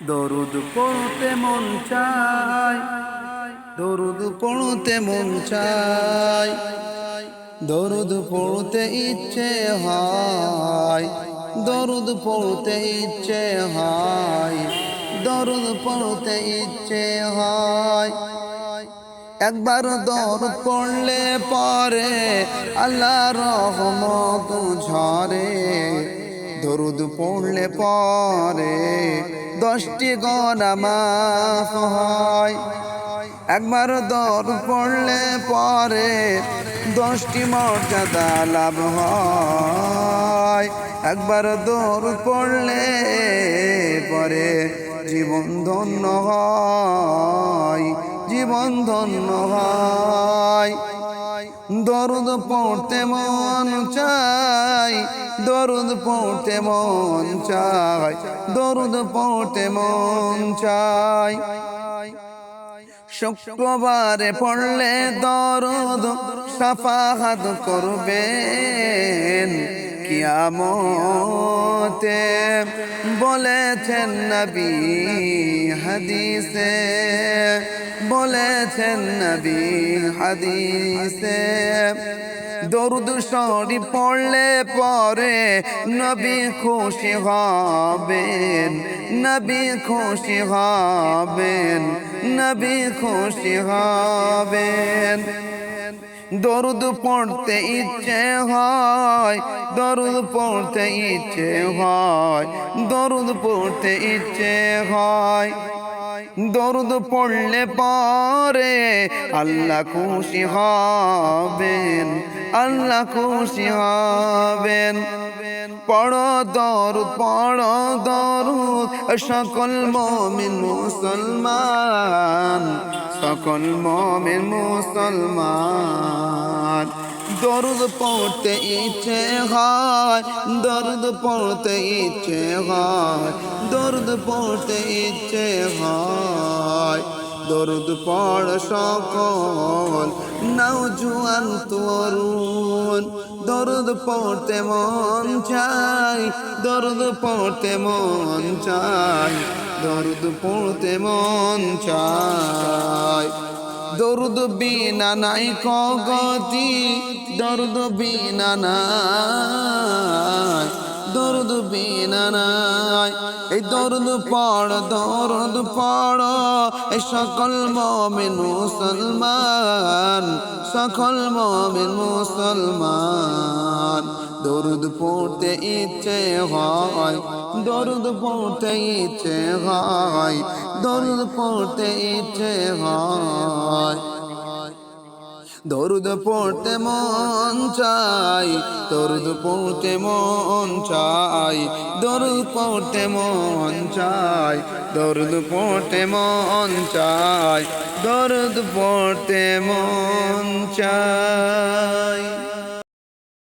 দরুদ পড়তে মন চায়, দরুদ পড়তে মন চায়, দরুদ পড়তে ইচ্ছে হয়, দরুদ পড়তে ইচ্ছে হয়, দরুদ পড়তে ইচ্ছে হয়। একবার দরুদ পড়লে পরে আল্লাহর রহমত ঝরে, দরুদ পড়লে পরে 10টি গুনাহ মাফ হয়। একবার দরুদ পড়লে পরে 10টি মর্যাদা লাভ হয়। একবার দরুদ পড়লে পরে জীবন ধন্য হয়, জীবন ধন্য হয়। দরুদ পড়তে মন চাই, দরুদ পড়তে মন চাই, দরুদ পড়তে মন চাই। শুক্রবারে পড়লে দরুদ শাফাআত করবেন, কিয়ামতে বলেছেন নবী হাদিসে, বলেছেন নবী হাদিসে। দরুদ শরীফ পড়লে পরে নবী খুশি হবেন, নবী খুশি হবেন, নবী খুশি হবেন। দরুদ পড়তে ইচ্ছে হয়, দরুদ পড়তে ইচ্ছে হয়, দরুদ পড়তে ইচ্ছে হয়। দরুদ পড়লে পরে আল্লাহ খুশি হবেন, আল্লাহ খুশি হবেন। পড়ো দরুদ, পড়ো দরুদ সকল মুমিন মুসলমান, সকল মুমিন মুসলমান। দরুদ পড়তে ইচ্ছে হয়, দরুদ পড়তে ইচ্ছে হয়, দরুদ পড়তে ইচ্ছে হয়। দরুদ পড় সকল নওজোয়ান তরুণ, দরুদ পড়তে মন চাই, দরুদ পড়তে মন চাই, দরুদ পড়তে মন চাই। দরুদ বিনা নাই গতি, দরুদ বিনা নাই, দরুদ বিনা নাই। এই দরুদ পড়, দরুদ পড় এই সকল মুমিন মুসলমান, সকল মুমিন মুসলমান। দরুদ পড়তে ইচ্ছে হয়, দরুদ পড়তে ইচ্ছে হয়, দরুদ পড়তে ইচ্ছে হয়। দরুদ পড়তে মন চাই, দরুদ পড়তে মন চাই, দরুদ পড়তে মন চাই, দরুদ পড়তে মন চাই, দরুদ পড়তে মন চাই।